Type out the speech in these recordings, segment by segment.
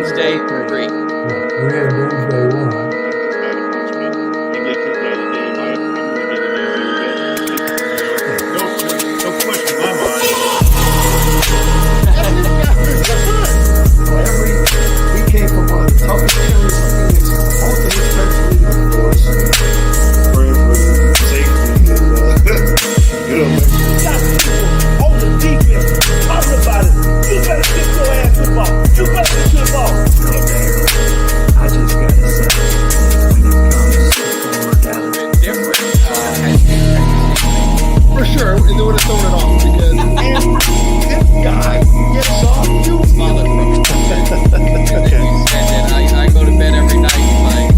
Doomsday 3. We're in Doomsday 1. He gets his game. I'm going to get it again. No question in my mind. He came from one of the toughest areas of Phoenix. Most of his friends leave, of course. Praying for safety and On the defense, talking about it. You better get your ass to the ball. You better get to the ball. I just gotta say, when it comes to football, Different. For sure, and they would have thrown it off because This guy gets off you. And I go to bed every night like,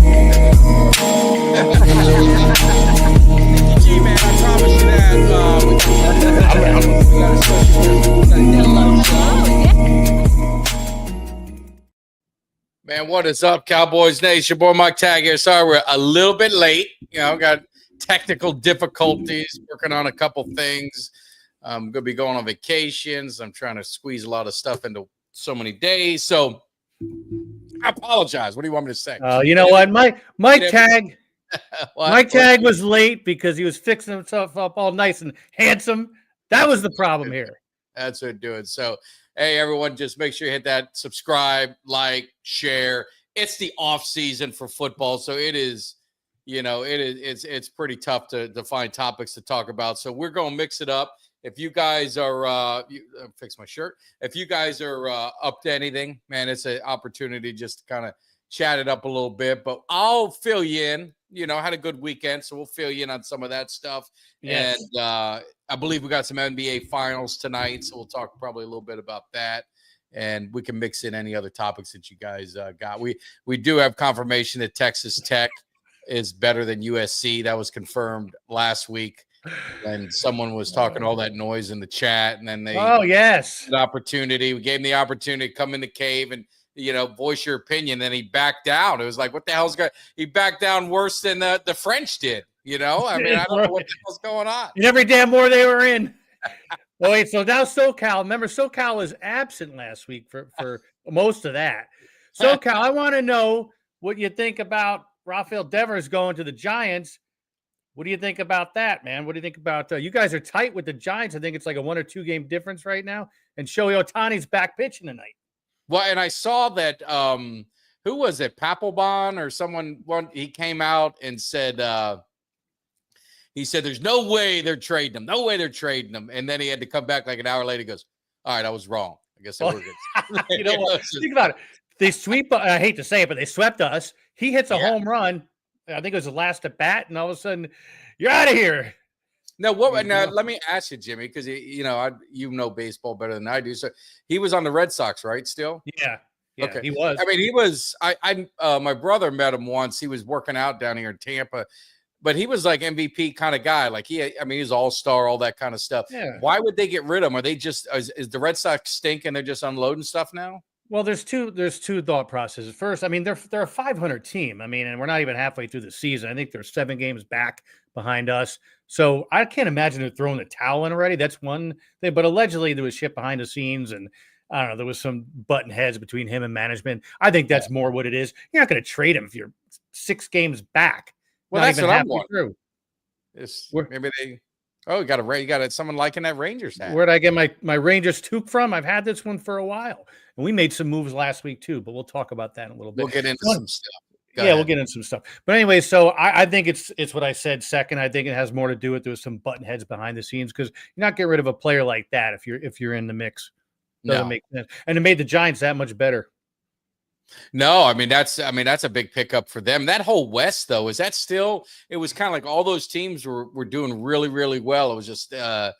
G man, I promise you that we got a Man, what is up, Cowboys Nation? Your boy Mike Tag here. Sorry, we're a little bit late. Got technical difficulties, working on a couple things. I'm going to be going on vacations. I'm trying to squeeze a lot of stuff into so many days. So I apologize. What do you want me to say? You know what? Mike Tag What? was late because he was fixing himself up all nice and handsome. That was the problem here. That's what we're doing. So, hey, everyone, just make sure you hit that subscribe, like, share. It's the off season for football. So it is, it's pretty tough to find topics to talk about. So we're going to mix it up. If you guys are, fix my shirt. If you guys are up to anything, man, it's an opportunity just to kind of chat it up a little bit. But I'll fill you in. Had a good weekend, so we'll fill you in on some of that stuff. Yes. And I believe we got some NBA finals tonight, so we'll talk probably a little bit about that. And we can mix in any other topics that you guys got. We do have confirmation that Texas Tech is better than USC. That was confirmed last week. And someone was talking all that noise in the chat, and then they yes, an opportunity. We gave him the opportunity to come in the cave and voice your opinion. Then he backed down. It was like, what the hell's going? He backed down worse than the French did. I don't know what the hell's going on. and every damn more they were in. Oh wait, so now SoCal. Remember, SoCal was absent last week for most of that. SoCal, I want to know what you think about Rafael Devers going to the Giants. What do you think about that, man? What do you think about you guys are tight with the Giants? I think it's like a 1 or 2 game difference right now. And Shohei Ohtani's back pitching tonight. Well, and I saw that who was it? Papelbon or someone he came out and said he said there's no way they're trading him. No way they're trading him. And then he had to come back like an hour later. He goes, all right, I was wrong. I guess they were good. You know what? Think about it. They sweep. I hate to say it, but they swept us. He hits a home run. I think it was the last at bat, and all of a sudden, you're out of here. Now, let me ask you, Jimmy, because you know baseball better than I do. So he was on the Red Sox, right? Still, yeah, okay. He was. I mean, he was. My brother met him once. He was working out down here in Tampa, but he was like MVP kind of guy. Like he's all-star, all that kind of stuff. Yeah. Why would they get rid of him? Are they just is the Red Sox stink and they're just unloading stuff now? Well, there's two thought processes. First, I mean, they're a 500 team. I mean, and we're not even halfway through the season. I think they're 7 games back behind us. So I can't imagine they're throwing the towel in already. That's one thing. But allegedly there was shit behind the scenes, and I don't know, there was some button heads between him and management. I think that's more what it is. You're not going to trade him if you're 6 games back. Well, that's what I'm wondering. Maybe they. Oh, you got someone liking that Rangers hat. Where'd I get my Rangers toque from? I've had this one for a while. And we made some moves last week too, but we'll talk about that in a little bit. We'll get into some stuff. We'll get into some stuff. But anyway, so I think it's what I said second. I think it has more to do with there was some button heads behind the scenes because you're not getting rid of a player like that if you're in the mix. Doesn't make sense. And it made the Giants that much better. No, I mean that's a big pickup for them. That whole West though, is that still? It was kind of like all those teams were doing really, really well. It was just they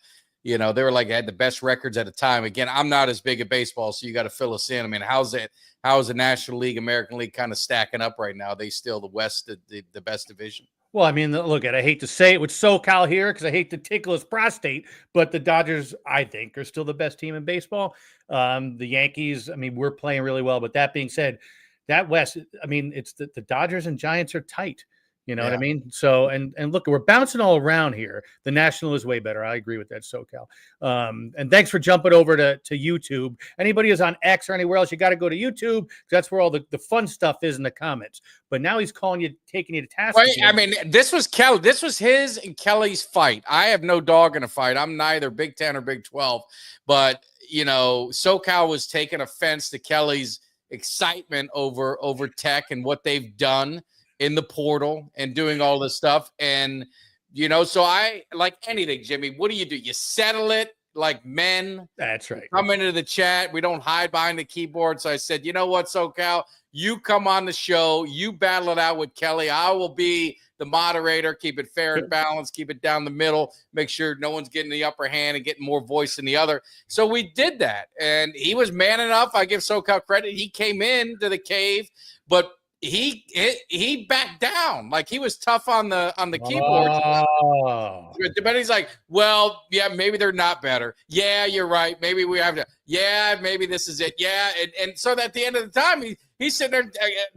were like had the best records at the time. Again, I'm not as big at baseball, so you got to fill us in. I mean, how is the National League, American League kind of stacking up right now? Are they still the West, the best division? Well, I mean, look, I hate to say it with SoCal here because I hate to tickle his prostate, but the Dodgers, I think, are still the best team in baseball. The Yankees, I mean, we're playing really well. But that being said, that West, I mean, it's the Dodgers and Giants are tight. You know what I Yeah. mean? So, and look, we're bouncing all around here. The National is way better. I agree with that, SoCal. And thanks for jumping over to YouTube. Anybody who's on X or anywhere else, you got to go to YouTube. 'Cause that's where all the fun stuff is in the comments. But now he's taking you to task. Wait, again. I mean, this was Kelly. This was his and Kelly's fight. I have no dog in a fight. I'm neither Big 10 or Big 12. But, SoCal was taking offense to Kelly's excitement over Tech and what they've done in the portal and doing all this stuff. And, so I, like anything, Jimmy, what do? You settle it like men. That's right. Come into the chat. We don't hide behind the keyboard. So I said, you know what, SoCal, you come on the show. You battle it out with Kelly. I will be the moderator. Keep it fair and balanced. Keep it down the middle. Make sure no one's getting the upper hand and getting more voice than the other. So we did that. And he was man enough. I give SoCal credit. He came into the cave, but he backed down. Like, he was tough on the keyboard. Oh. But he's like, well, yeah, maybe they're not better. Yeah, you're right. Maybe we have to. Yeah, maybe this is it. Yeah, and so at the end of the time, he's sitting there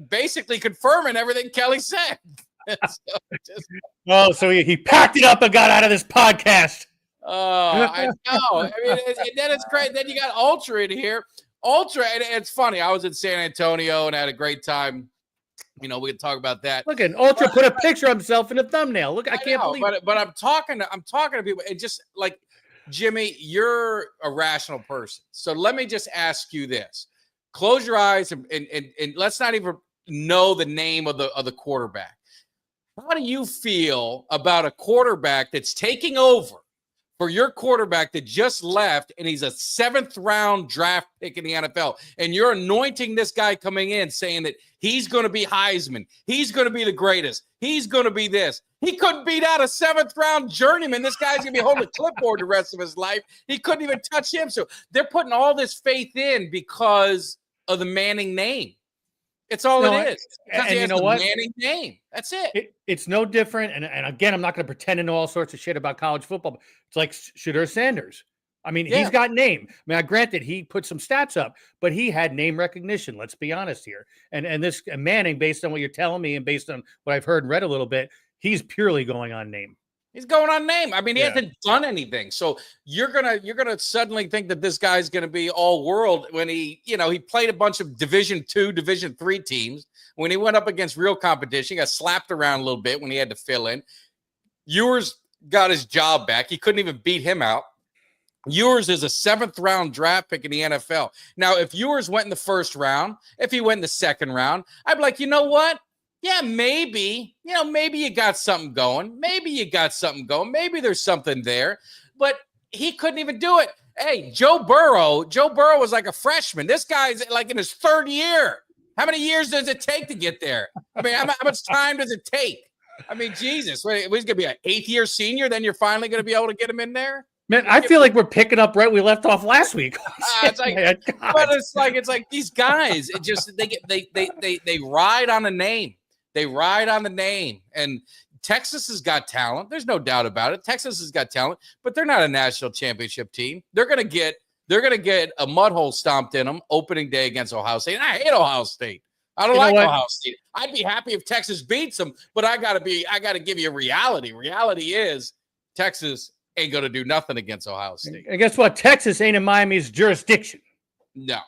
basically confirming everything Kelly said. So he packed it up and got out of this podcast. Oh, I know. I mean, and then it's great. Then you got Ultra in here. Ultra, and it's funny. I was in San Antonio and had a great time. We can talk about that. Look at Ultra put a picture of himself in a thumbnail. Look, I can't believe it. But I'm talking to people, and just like, Jimmy, you're a rational person. So let me just ask you this: close your eyes and let's not even know the name of the quarterback. How do you feel about a quarterback that's taking over for your quarterback that just left, and he's a 7th-round draft pick in the NFL, and you're anointing this guy coming in saying that he's going to be Heisman, he's going to be the greatest, he's going to be this? He couldn't beat out a 7th-round journeyman. This guy's going to be holding a clipboard the rest of his life. He couldn't even touch him. So they're putting all this faith in because of the Manning name. It's all it is. Because he has the Manning name. That's it. It's no different. And again, I'm not going to pretend to know all sorts of shit about college football. But it's like Shedeur Sanders. I mean, he's got name. I mean, granted, he put some stats up, but he had name recognition. Let's be honest here. And this Manning, based on what you're telling me and based on what I've heard and read a little bit, he's purely going on name. He's going on name. I mean, he hasn't done anything. So you're gonna suddenly think that this guy's gonna be all world when he played a bunch of Division II, Division III teams. When he went up against real competition, he got slapped around a little bit when he had to fill in. Ewers got his job back. He couldn't even beat him out. Ewers is a 7th-round draft pick in the NFL. Now, if Ewers went in the 1st round, if he went in the 2nd round, I'd be like, you know what? Yeah, maybe you got something going. Maybe there's something there. But he couldn't even do it. Hey, Joe Burrow was like a freshman. This guy's like in his 3rd year. How many years does it take to get there? I mean, how much time does it take? I mean, Jesus, he's going to be an 8th-year senior, then you're finally going to be able to get him in there? Man, I feel like we're picking up right we left off last week. It's like these guys, it just they ride on the name. They ride on the name. And Texas has got talent. There's no doubt about it. Texas has got talent, but they're not a national championship team. They're gonna get a mud hole stomped in them opening day against Ohio State. And I hate Ohio State. I don't like Ohio State. I'd be happy if Texas beats them, but I gotta give you a reality. Reality is Texas ain't gonna do nothing against Ohio State. And guess what? Texas ain't in Miami's jurisdiction. No.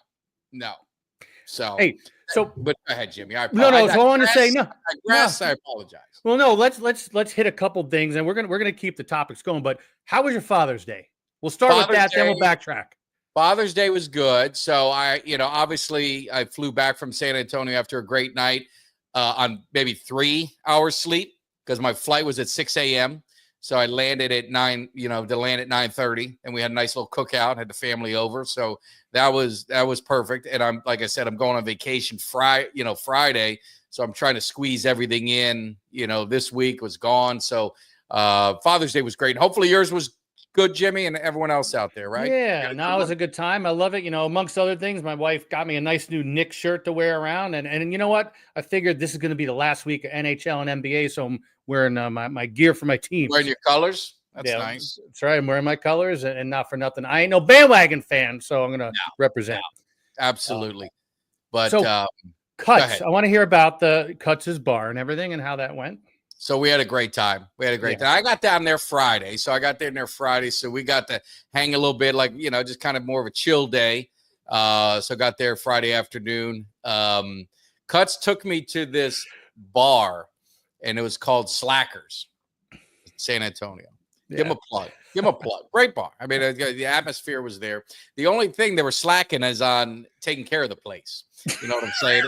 So hey, but go ahead, Jimmy. I want to say no. I apologize. Well, no, let's hit a couple things, and we're gonna keep the topics going. But how was your Father's Day? We'll start with that, then we'll backtrack. Father's Day was good. So obviously I flew back from San Antonio after a great night on maybe 3 hours sleep because my flight was at 6 a.m. So I landed at 9, to land at 9:30, and we had a nice little cookout, had the family over. So that was perfect. And I'm, like I said, I'm going on vacation Friday. So I'm trying to squeeze everything in, this week was gone. So Father's Day was great. Hopefully yours was good, Jimmy, and everyone else out there, right? Yeah, no, it was a good time. I love it. Amongst other things, my wife got me a nice new Knicks shirt to wear around. And you know what? I figured this is going to be the last week of NHL and NBA, so I'm wearing my gear for my team. Wearing your colors? That's nice. That's right. I'm wearing my colors, and not for nothing. I ain't no bandwagon fan, so I'm going to represent. No, absolutely. But Cuts. I want to hear about the Cuts' bar and everything and how that went. So we had a great time. Yeah. time. I got down there Friday. So I got there Friday. So we got to hang a little bit, like, just kind of more of a chill day. So got there Friday afternoon. Cuts took me to this bar, and it was called Slackers, San Antonio. Yeah. Give him a plug. Give him a plug. Great bar. I mean, the atmosphere was there. The only thing they were slacking is on taking care of the place. You know what I'm saying?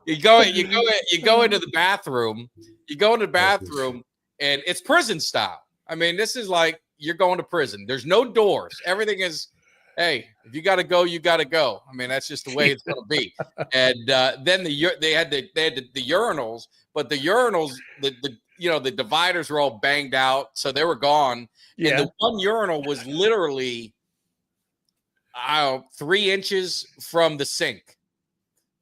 You go into the bathroom. You go into the bathroom, and it's prison style. I mean, this is like you're going to prison. There's no doors. Everything is, hey, if you got to go, you got to go. I mean, that's just the way it's going to be. And then they had the urinals, but the urinals, the dividers were all banged out, so they were gone. Yeah. And the one urinal was literally 3 inches from the sink.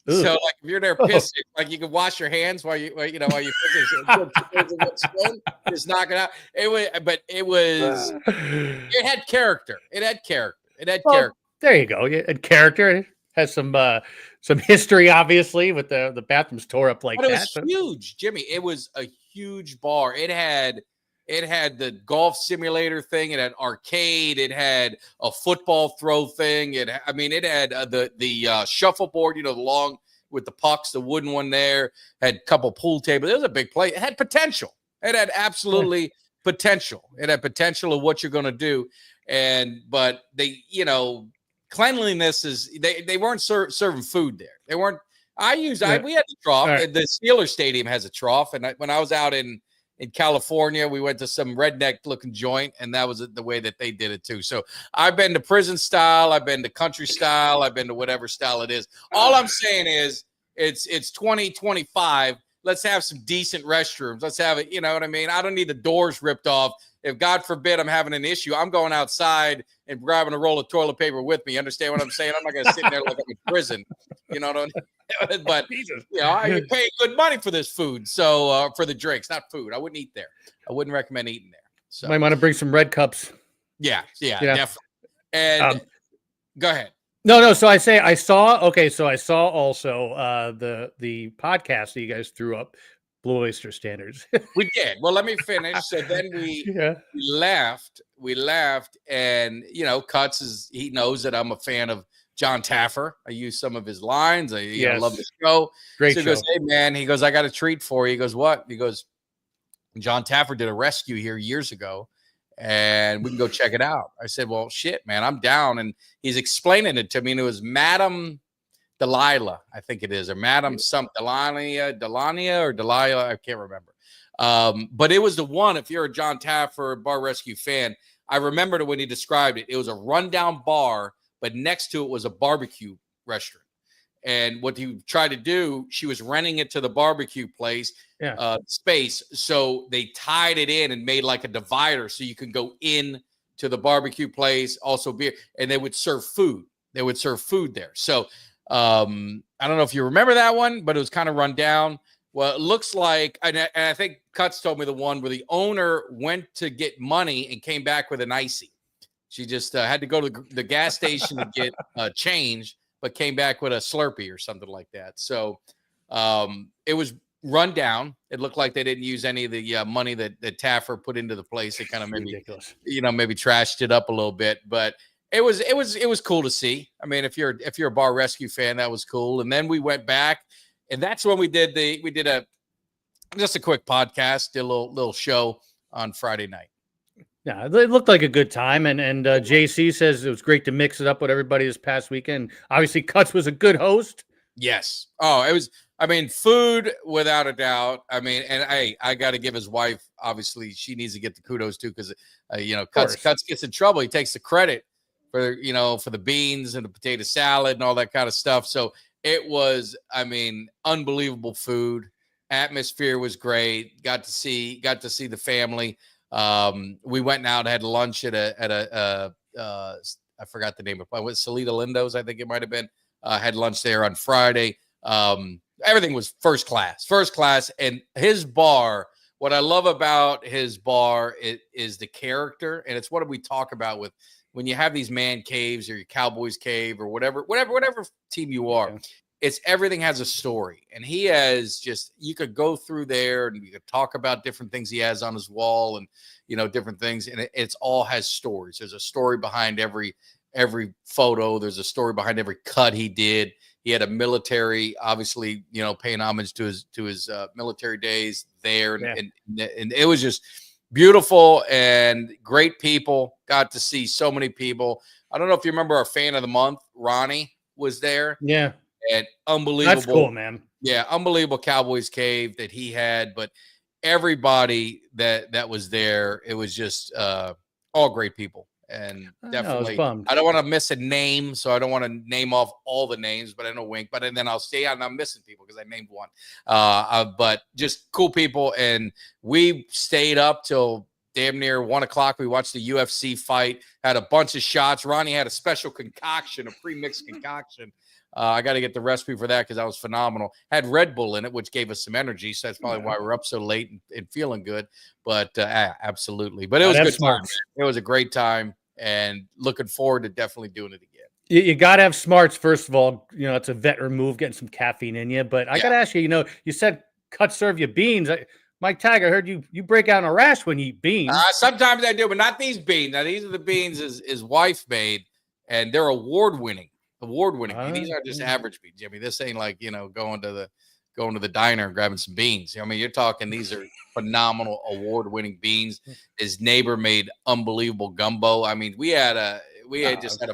Ooh. So, like, if you're there pissing, like, you can wash your hands while you just knock it out. It had character. It had character. There you go. Yeah, and character. It has some history, obviously, with the bathrooms tore up like But it that. was huge, Jimmy. It was a huge bar. It had the golf simulator thing. It had arcade. It had a football throw thing. It had the shuffleboard, the long with the pucks, the wooden one there. Had a couple pool tables. It was a big place. It had potential. It had absolutely potential. It had potential of what you're going to do. But they, cleanliness is they weren't serving food there. They weren't. We had a trough. Right. The Steelers Stadium has a trough, and when I was out in California, we went to some redneck looking joint, and that was the way that they did it too. So I've been to prison style, I've been to country style, I've been to whatever style it is. All I'm saying is it's 2025. Let's have some decent restrooms. Let's have it. You know what I mean? I don't need the doors ripped off. If God forbid I'm having an issue, I'm going outside and grabbing a roll of toilet paper with me. You understand what I'm saying? I'm not going to sit there like I'm in prison. You know what I mean? But I pay good money for this food. So for the drinks, not food. I wouldn't eat there. I wouldn't recommend eating there. So Might want to bring some red cups. yeah, definitely. And go ahead. No. So I saw also the podcast that you guys threw up, Blue Oyster Standards. We did. Well, let me finish. So then we left. We left, and Cuts he knows that I'm a fan of John Taffer. I use some of his lines. I love the show. Great so he show. goes, hey man, he goes, I got a treat for you. He goes, what? He goes, John Taffer did a rescue here years ago, and we can go check it out. I said, well, shit, man, I'm down. And he's explaining it to me, and it was Madam Delilah, I think it is, or Madam Delania, or Delilah, I can't remember. But it was the one, if you're a John Taffer bar rescue fan, I remembered it when he described it. It was a rundown bar, but next to it was a barbecue restaurant. And what he tried to do, she was renting it to the barbecue place space. So they tied it in and made like a divider so you can go in to the barbecue place, also beer, and they would serve food. They would serve food there. So I don't know if you remember that one, but it was kind of run down. Well, it looks like, and I think Cuts told me the one where the owner went to get money and came back with an icy. She just had to go to the gas station to get change, but came back with a Slurpee or something like that. So it was run down. It looked like they didn't use any of the money that Taffer put into the place. It kind of maybe trashed it up a little bit, but it was cool to see. I mean, if you're a bar rescue fan, that was cool. And then we went back, and that's when we did just a quick podcast, did a little show on Friday night. Yeah, it looked like a good time, and JC says it was great to mix it up with everybody this past weekend. Obviously, Cuts was a good host. Yes. Oh, it was. I mean, food without a doubt. I mean, and I got to give his wife. Obviously, she needs to get the kudos too, because Cuts gets in trouble. He takes the credit for for the beans and the potato salad and all that kind of stuff. So it was, I mean, unbelievable food. Atmosphere was great. Got to see the family. We went out and had lunch at a I forgot the name of it. Was Salida Lindo's, I think it might have been. Had lunch there on Friday. Everything was first class. And his bar, what I love about his bar is the character. And it's what we talk about with when you have these man caves or your Cowboys cave or whatever team you are. it's everything has a story, and he has just, you could go through there and you could talk about different things he has on his wall and, different things. And it's all has stories. There's a story behind every photo. There's a story behind every cut he did. He had a military, obviously, paying homage to his military days there. And it was just beautiful and great people. Got to see so many people. I don't know if you remember our fan of the month, Ronnie was there. Yeah. And unbelievable. That's cool, man. Yeah. Unbelievable Cowboys cave that he had, but everybody that was there, it was just all great people. And definitely, I don't want to miss a name, so I don't want to name off all the names, but I know Wink. But then I'll stay out and I'm missing people because I named one. But just cool people, and we stayed up till damn near 1 o'clock. We watched the UFC fight, had a bunch of shots. Ronnie had a special concoction, a pre-mixed concoction. I got to get the recipe for that because that was phenomenal. Had Red Bull in it, which gave us some energy. So that's probably why we're up so late and feeling good. But absolutely. But it was a good time. It was a great time, and looking forward to definitely doing it again. You got to have smarts, first of all. It's a veteran move, getting some caffeine in you. But I got to ask you, you said cut serve you beans. Mike Tagg, I heard you break out in a rash when you eat beans. Sometimes I do, but not these beans. Now, these are the beans his wife made, and they're award-winning. These aren't just average beans, Jimmy. This ain't like, going to the diner and grabbing some beans. I mean, you're talking, these are phenomenal award-winning beans. His neighbor made unbelievable gumbo. I mean, we had a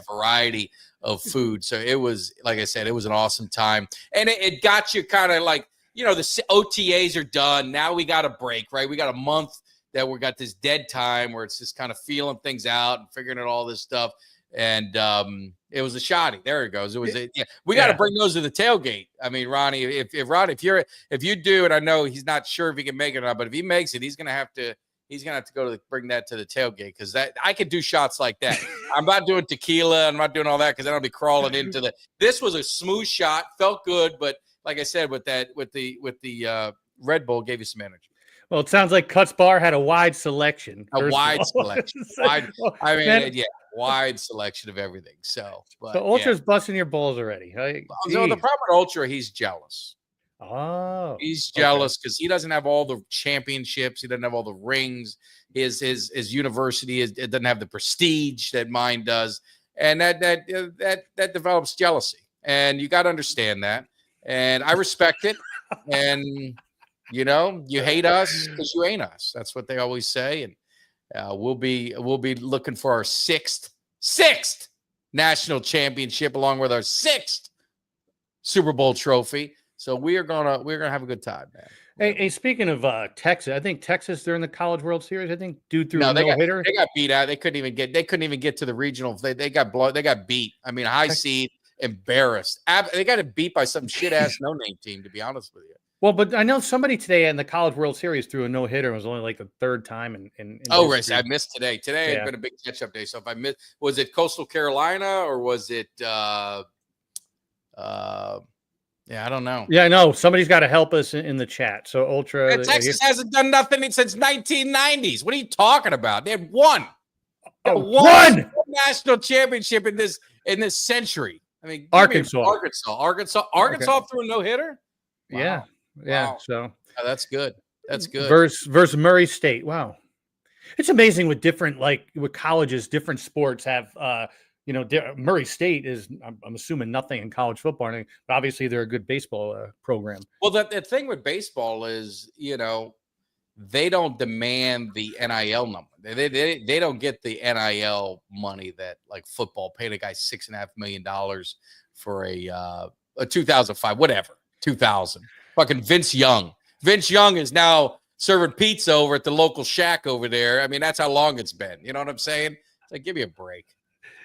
variety of food. So it was, like I said, it was an awesome time. And it got you kind of like, the OTAs are done. Now we got a break, right? We got a month that we got this dead time where it's just kind of feeling things out and figuring out all this stuff. And it was a shoddy. There it goes. It was we got to bring those to the tailgate. I mean, Ronnie, if you do, and I know he's not sure if he can make it or not, but if he makes it, he's gonna have to bring that to the tailgate, because that I could do shots like that. I'm not doing tequila. I'm not doing all that because then I'll be crawling into the. This was a smooth shot, felt good, but like I said, with the Red Bull, gave you some energy. Well, it sounds like Cuts Bar had a wide selection. Wide selection of everything. So Ultra's busting your balls already. Right? So the problem with Ultra, he's jealous. Oh, he's jealous because he doesn't have all the championships. He doesn't have all the rings. His university it doesn't have the prestige that mine does, and that develops jealousy. And you got to understand that. And I respect it. And you hate us because you ain't us. That's what they always say. And we'll be looking for our sixth national championship, along with our sixth Super Bowl trophy. So we're gonna have a good time, man. Hey, speaking of Texas, I think Texas during the College World Series, I think due through no-hitter. They got beat out. They couldn't even get to the regional. They got beat. I mean, high seed, embarrassed. They got beat by some shit ass no-name team, to be honest with you. Well, but I know somebody today in the College World Series threw a no-hitter. It was only like the third time in right. I missed today. Today had been a big catch-up day. So if I missed, was it Coastal Carolina or was it I don't know. Yeah, I know. Somebody's got to help us in the chat. So Ultra Texas hasn't done nothing since 1990s. What are you talking about? They had one national championship in this century. I mean, Arkansas threw a no-hitter. Wow. Yeah. Wow. So that's good. That's good. Versus Murray State. Wow. It's amazing with different, like with colleges, different sports have, Murray State is, I'm assuming, nothing in college football, but obviously they're a good baseball program. Well, the thing with baseball is, they don't demand the NIL number. They don't get the NIL money that like football paid a guy $6.5 million for a 2005, whatever. 2000. Fucking Vince Young. Vince Young is now serving pizza over at the local shack over there. I mean, that's how long it's been. You know what I'm saying? It's like, give me a break.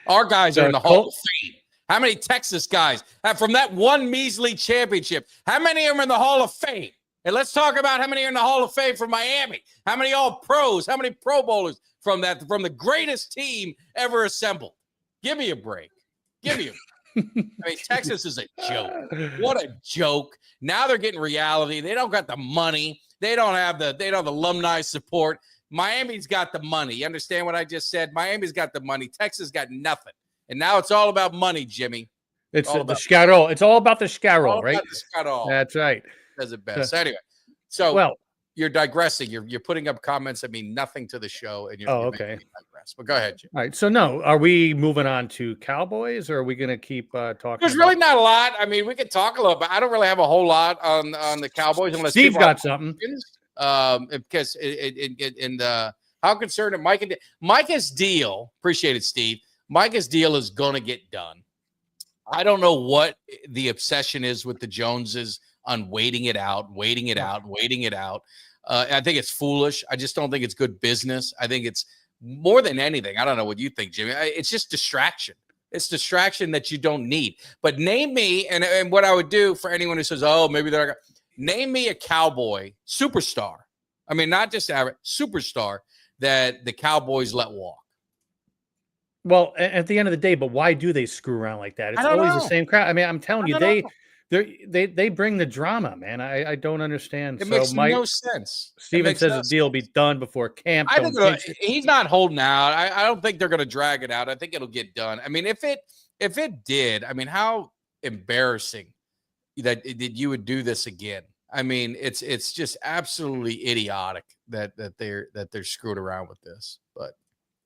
Our guys are in the Hall of Fame. How many Texas guys have from that one measly championship? How many of them are in the Hall of Fame? And let's talk about how many are in the Hall of Fame from Miami. How many all pros? How many Pro Bowlers from the greatest team ever assembled? Give me a break. Give me a I mean, Texas is a joke. What a joke. Now they're getting reality. They don't got the money. They don't have the alumni support. Miami's got the money. You understand what I just said? Miami's got the money. Texas got nothing. And now it's all about money, Jimmy. It's All the about- Scarrow. It's all about the Scarrow, All right? about the Scott That's right. does it best. So anyway, so Well, you're digressing. You're putting up comments that mean nothing to the show, and you're Oh, making okay. me digress. But go ahead, Jim. all right. So no, are we moving on to Cowboys, or are we going to keep talking? There's about- really not a lot. I mean, we could talk a little, but I don't really have a whole lot on the Cowboys unless Steve's people have got something. questions. Because how concerned are Micah's deal? Appreciate it, Steve. Micah's deal is going to get done. I don't know what the obsession is with the Joneses on waiting it out. I think it's foolish. I just don't think it's good business. I think it's more than anything. I don't know what you think, Jimmy. It's just distraction. It's distraction that you don't need. But name me, and what I would do for anyone who says, oh, maybe they're not, name me a Cowboy superstar. I mean, not just average, superstar that the Cowboys let walk. Well, at the end of the day, but why do they screw around like that? It's don't always know. the same crowd. I mean, I'm telling you, I don't they bring the drama, man. I don't understand. It So makes Mike no sense. It Steven makes says no the deal will be done before camp. I think Don't jinx it. he's not holding out. I don't think they're going to drag it out. I think it'll get done. I mean, if it did, I mean, how embarrassing that you would do this again. I mean, it's just absolutely idiotic that they're screwed around with this. But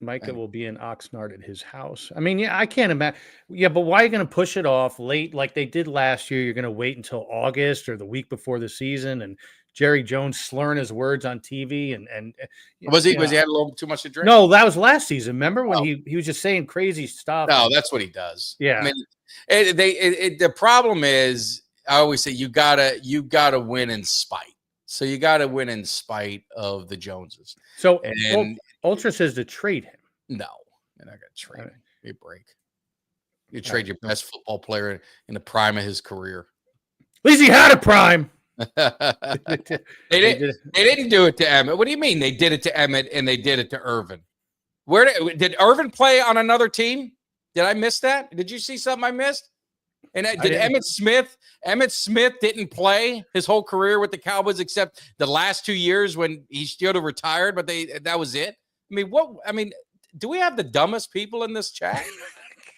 Micah will be in Oxnard at his house. I mean, yeah, I can't imagine. Yeah, but why are you going to push it off late like they did last year? You're going to wait until August or the week before the season, and Jerry Jones slurring his words on TV and was he you had know. a little too much to drink? No, that was last season. Remember when Oh. he was just saying crazy stuff? No, that's what he does. Yeah. I mean, the problem is, I always say you gotta win in spite. So you gotta win in spite of the Joneses. So And Ultra says to trade him. no, you're not gonna trade All him. Give me a break. You trade your best football player in the prime of his career. At least he had a prime. They didn't do it to Emmett. What do you mean they did it to Emmett and they did it to Irvin? Where did Irvin play on another team? Did I miss that? Did you see something I missed? And did didn't. Emmett Smith didn't play his whole career with the Cowboys except the last 2 years when he should have retired, but that was it. I mean, do we have the dumbest people in this chat?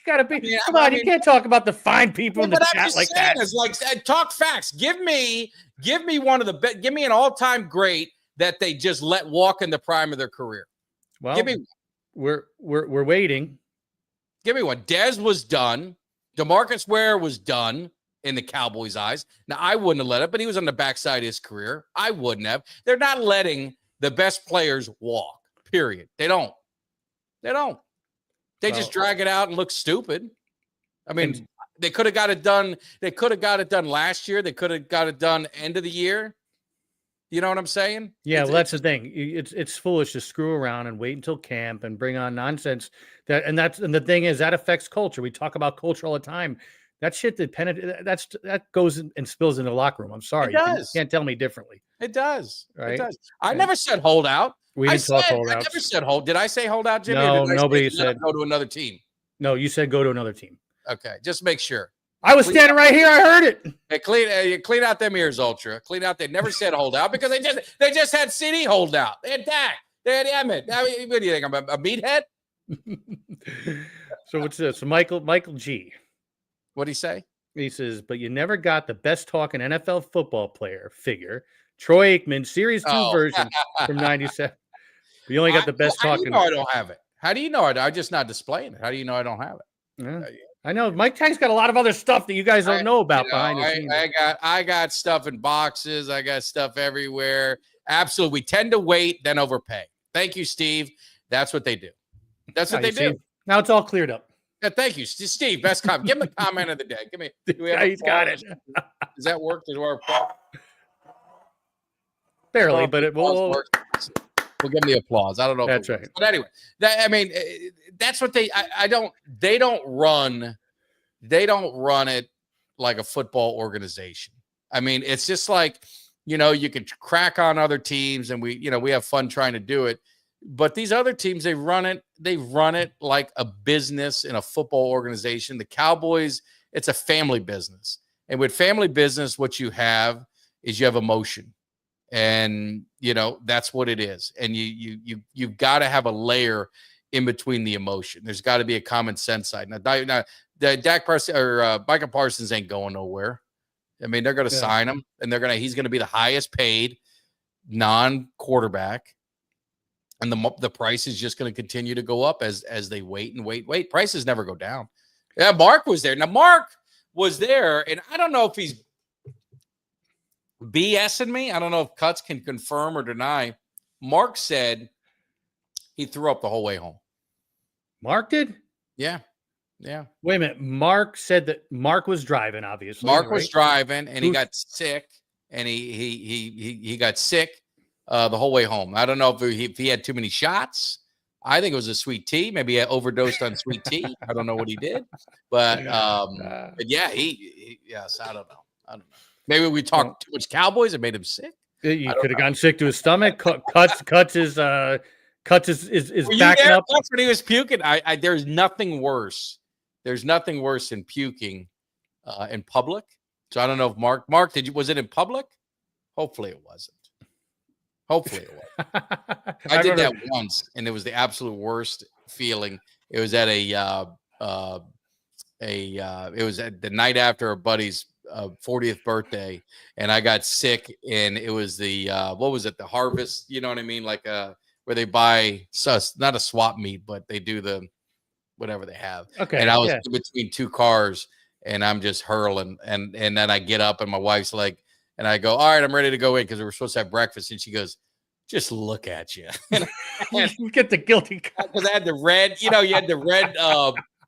Gotta be. Yeah, Come on, I you mean- can't talk about the fine people in the But I'm chat just like saying, that. it's like talk facts. Give me one of the give me an all-time great that they just let walk in the prime of their career. Well, Give me we're waiting. Give me one. Dez was done. DeMarcus Ware was done in the Cowboys' eyes. Now, I wouldn't have let it, but he was on the backside of his career. I wouldn't have. They're not letting the best players walk, period. They don't. They just drag it out and look stupid. I mean, they could have got it done. They could have got it done last year. They could have got it done end of the year. You know what I'm saying? Yeah, well, that's the thing. It's foolish to screw around and wait until camp and bring on nonsense. And the thing is that affects culture. We talk about culture all the time. That shit that goes and spills into the locker room. I'm sorry, It does. You can't tell me differently. It does. Right? It does. I Okay. never said hold out. We didn't talk I holdouts. never said hold. Did I say hold out, Jimmy? No, or did I say nobody let said- him go to another team. No, you said go to another team. Okay, just make sure. I was standing right here. I heard it. Hey, you clean out them ears, Ultra. Clean out. They never said hold out because they just had CD hold out. They had Dak. They had Emmett. I mean, what do you think? I'm a meathead? So what's this? So Michael G. What'd he say? He says, but you never got the best talking NFL football player figure, Troy Aikman, Series 2 Oh. version from 97. You only got the best How do you talking. know I don't have it? How do you know I'm just not displaying it? How do you know I don't have it? Yeah. I know Mike Tank's got a lot of other stuff that you guys don't know about behind the scenes. I got stuff in boxes. I got stuff everywhere. Absolutely. We tend to wait, then overpay. Thank you, Steve. That's what they do. That's what Now, they you do. see, now it's all cleared up. Yeah, thank you, Steve. Best comment. Give him the comment of the day. Give me. Do we have Yeah, he's got applause? it. Does that work? Does our Barely, but it applause will. work? We'll give him the applause. I don't know. If That's it works. right. But anyway, that's what they. They don't run. They don't run it like a football organization. I mean, it's just like, you can crack on other teams, and we have fun trying to do it. But these other teams, they run it like a business in a football organization. The Cowboys, it's a family business. And with family business, what you have is you have emotion. And, that's what it is. And you've got to have a layer in between the emotion. There's got to be a common sense side. Now the Dak Parsons or Micah Parsons ain't going nowhere. I mean, they're going to sign him, and he's going to be the highest paid non-quarterback, and the price is just going to continue to go up as they wait and wait. Prices never go down. Yeah, Mark was there. Now Mark was there, and I don't know if he's BSing me. I don't know if Cuts can confirm or deny. Mark said he threw up the whole way home. Mark did? Yeah. Wait a minute. Mark said that Mark was driving, obviously. Mark was driving, and he got sick, and he got sick the whole way home. I don't know if he had too many shots. I think it was a sweet tea. Maybe he overdosed on sweet tea. I don't know what he did, but yeah, yes, I don't know. Maybe we talked too much Cowboys and made him sick. You could have gotten sick to his stomach. Cuts is backing up. That's when he was puking. There's nothing worse. There's nothing worse than puking in public. So I don't know if Mark, was it in public? Hopefully it wasn't. I did that once, and it was the absolute worst feeling. It was at it was at the night after a buddy's 40th birthday, and I got sick, and it was the what was it? The harvest, you know what I mean? Like where they buy not a swap meet, but they do the whatever they have. Okay. And I was in between two cars, and I'm just hurling, and then I get up, and my wife's like, and I go, all right, I'm ready to go in because we were supposed to have breakfast, and she goes, just look at you. You get the guilty because I had the red, you had the red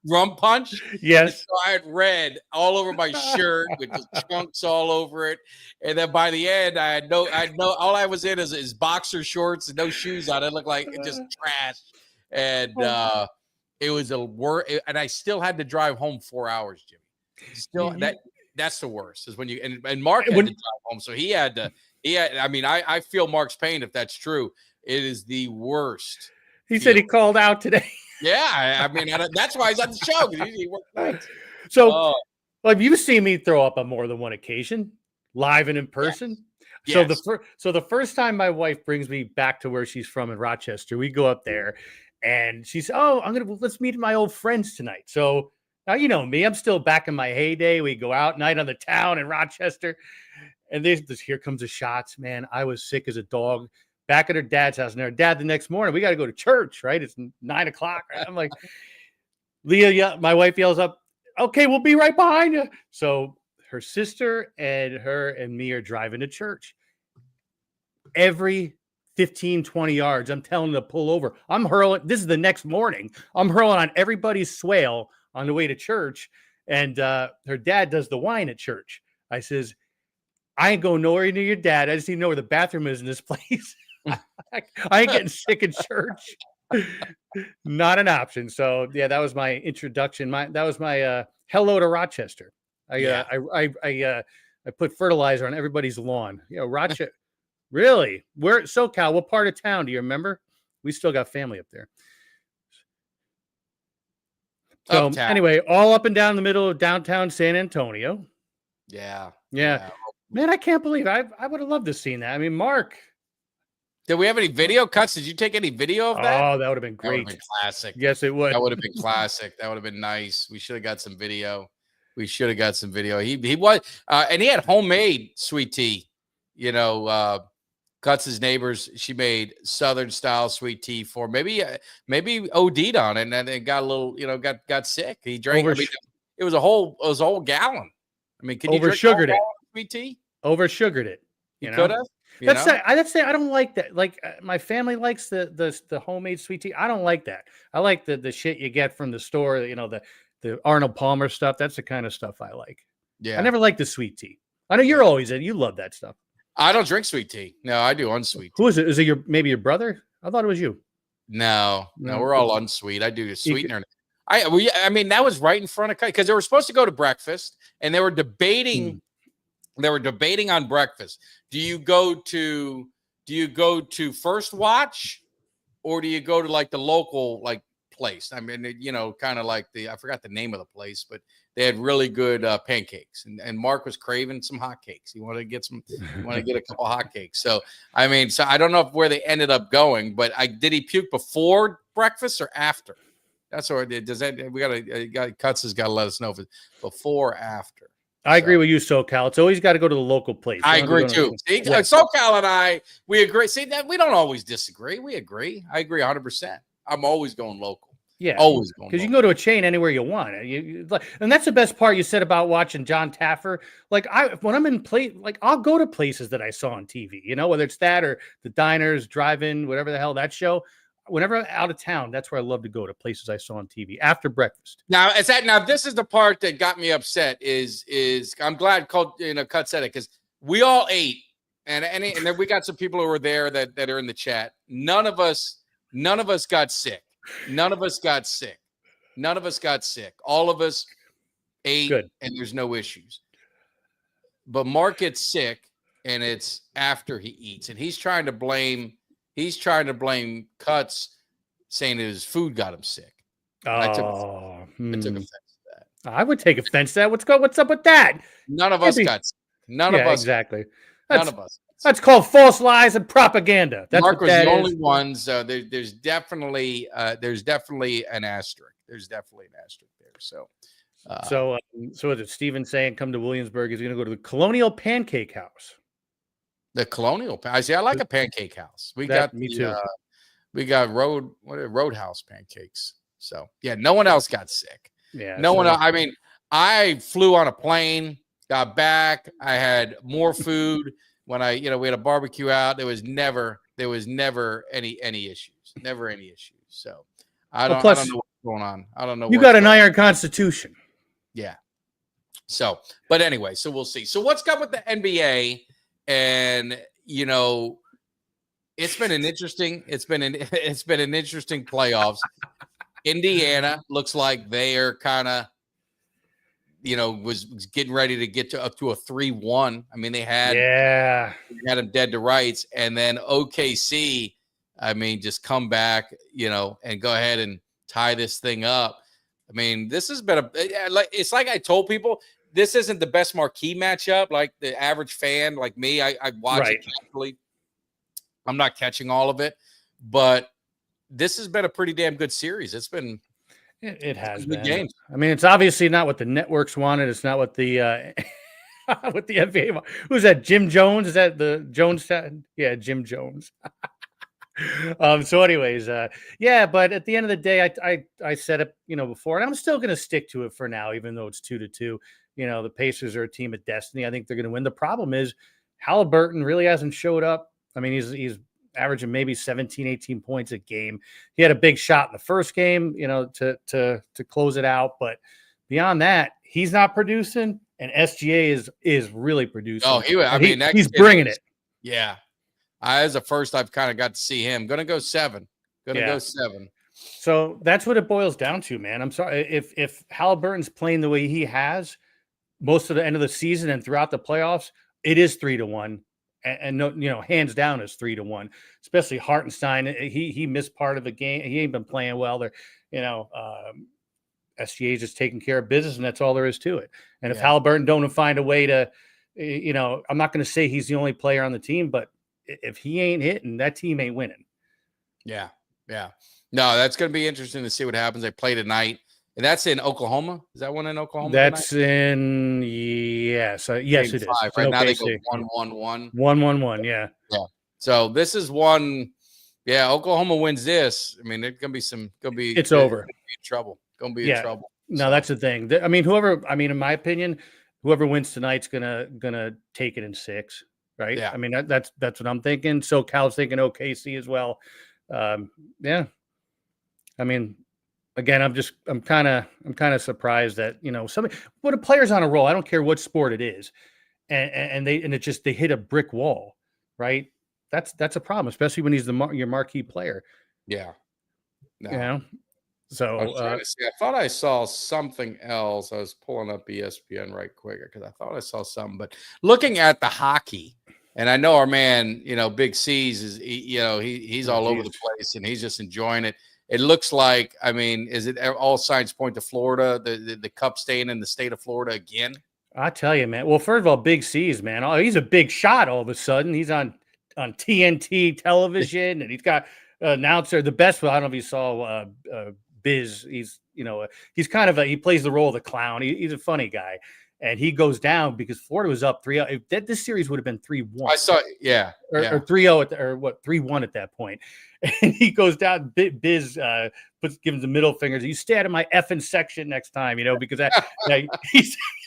rum punch. Yes. So I had red all over my shirt with the chunks all over it. And then by the end, I had no, all I was in is boxer shorts and no shoes on. It looked like just trash. And it was and I still had to drive home 4 hours, Jimmy. Still, that's the worst is when you, and Mark had to drive home. So he had, I mean, I feel Mark's pain if that's true. It is the worst. He said he called out today. Yeah, I mean, that's why he's on the show. Because he worked nights. So, well, you've seen me throw up on more than one occasion, live and in person. Yes. So the first time my wife brings me back to where she's from in Rochester, we go up there, and she said, "Oh, let's meet my old friends tonight." So now you know me, I'm still back in my heyday. We go out night on the town in Rochester, and here comes the shots. Man, I was sick as a dog. Back at her dad's house, and her dad the next morning, we got to go to church, right? It's 9 o'clock. Right? I'm like, Leah, my wife yells up, okay, we'll be right behind you. So her sister and her and me are driving to church. Every 15, 20 yards, I'm telling them to pull over. I'm hurling. This is the next morning. I'm hurling on everybody's swale on the way to church. And her dad does the wine at church. I says, I ain't going nowhere near your dad. I just need to know where the bathroom is in this place. I ain't getting sick in church. Not an option. So yeah, that was my introduction. That was my hello to Rochester. I put fertilizer on everybody's lawn. Rochester. Really? Where SoCal? What part of town do you remember? We still got family up there. So anyway, all up and down the middle of downtown San Antonio. Yeah. Man, I can't believe I would have loved to see that. I mean, Mark. Did we have any video cuts? Did you take any video of that? Oh, that would have been great. That would have been classic. Yes, it would. That would have been classic. That would have been nice. We should have got some video. He was, and he had homemade sweet tea. Cuts' neighbors. She made Southern style sweet tea for maybe OD'd on it and then got a little, got sick. He drank. It was a whole gallon. I mean, can you drink sweet tea? Oversugared it. You could have. That's I don't like that. Like my family likes the homemade sweet tea. I don't like that. I like the shit you get from the store. The Arnold Palmer stuff. That's the kind of stuff I like. Yeah. I never liked the sweet tea. I know you're always in. You love that stuff. I don't drink sweet tea. No, I do unsweet. Who is it? Is it maybe your brother? I thought it was you. No, we're all unsweet. I do the sweetener. I mean, that was right in front of because they were supposed to go to breakfast and they were debating. They were debating on breakfast. Do you go to First Watch, or do you go to like the local place. I mean, kind of like I forgot the name of the place, but they had really good pancakes. And Mark was craving some hotcakes. He wanted to get a couple hotcakes. So, I mean, so I don't know where they ended up going, but did he puke before breakfast or after? That's what I did. Does that, Cuts has got to let us know if it's before or after. I agree with you, SoCal. It's always got to go to the local place. I agree too. See, SoCal and I, we agree. See that we don't always disagree. We agree. I agree 100%. I'm always going local. Yeah, always going because you can go to a chain anywhere you want. And that's the best part you said about watching John Taffer. Like when I'm in I'll go to places that I saw on TV. Whether it's that or the diners, drive-in, whatever the hell that show. Whenever I'm out of town, that's where I love to go, to places I saw on TV after breakfast. Now, this is the part that got me upset. Is I'm glad Cut said it, because we all ate, and then we got some people who were there that are in the chat. None of us got sick. None of us got sick. None of us got sick. All of us ate, and there's no issues. But Mark gets sick, and it's after he eats, and he's trying to blame Cuts, saying his food got him sick. I took offense to that. I would take offense to that. What's up with that? None of us got sick. None of us. Exactly. None of us. That's called false lies and propaganda. That's Mark was the only one. There's definitely an asterisk. There's definitely an asterisk there. So what is Steven saying? Come to Williamsburg. He's going to go to the Colonial Pancake House. The Colonial. I like a pancake house. We got Roadhouse pancakes. So yeah, no one else got sick. Yeah, no one. I mean, I flew on a plane, got back. I had more food when we had a barbecue out. There was never any issues. Never any issues. So I don't know what's going on. I don't know. You got an iron constitution. Yeah. So, but anyway, so we'll see. So what's up with the NBA? And it's been an interesting playoffs. Indiana looks like they are kind of was getting ready to get up to a 3-1. I mean, they had them dead to rights, and then OKC, I mean, just come back, and go ahead and tie this thing up. I mean, this has been it's like I told people, this isn't the best marquee matchup. Like the average fan, like me, I watch it carefully. I'm not catching all of it, but this has been a pretty damn good series. It has been games. I mean, it's obviously not what the networks wanted. It's not what the what the NBA wanted. Who's that? Jim Jones? Is that the Jones? Yeah, Jim Jones. So anyways, but at the end of the day, I said it, before, and I'm still going to stick to it for now, even though it's 2-2. The Pacers are a team of destiny. I think they're going to win. The problem is Halliburton really hasn't showed up. I mean, he's averaging maybe 17, 18 points a game. He had a big shot in the first game, to close it out. But beyond that, he's not producing, and SGA is really producing. Oh, he's bringing it. Yeah. As a first, I've kind of got to see him. Going to go 7. Go 7. So that's what it boils down to, man. I'm sorry. If Halliburton's playing the way he has most of the end of the season and throughout the playoffs, it is 3-1. And no, hands down is 3-1, especially Hartenstein. He missed part of the game. He ain't been playing well there. SGA is just taking care of business, and that's all there is to it. And if Halliburton don't find a way to, I'm not going to say he's the only player on the team, but if he ain't hitting, that team ain't winning. Yeah. Yeah. No, that's going to be interesting to see what happens. They play tonight. And that's in Oklahoma. Is that one in Oklahoma? That's tonight? Yes, it is. Right now they go 1-1-1. 1-1-1, yeah. So this is one. Yeah, Oklahoma wins this. I mean, it's it's over. In trouble. Going to be in trouble. No, that's the thing. I mean, in my opinion, whoever wins tonight's gonna take it in 6, right? Yeah. I mean, that's what I'm thinking. So Cal's thinking OKC as well. Yeah. I mean, again, I'm kind of surprised that when a player's on a roll, I don't care what sport it is, and they hit a brick wall, right? That's a problem, especially when he's your marquee player. Yeah. No. So I thought I saw something else. I was pulling up ESPN right quick because I thought I saw something. But looking at the hockey, and I know our man, Big C's is he's all over the place and he's just enjoying it. it looks like, I mean, is it all signs point to Florida, the Cup staying in the state of Florida again? I tell you, man. Well, first of all, Big C's, man. Oh, he's a big shot all of a sudden. He's on TNT television, and he's got announcer, the best one. I don't know if you saw Biz. He's, he's kind of he plays the role of the clown. He's a funny guy. And he goes down because Florida was up 3-0. This series would have been 3-1. I saw, yeah. Or 3-0 or what, 3-1 at that point. And he goes down. Biz gives him the middle fingers. You stay out of my effing section next time, because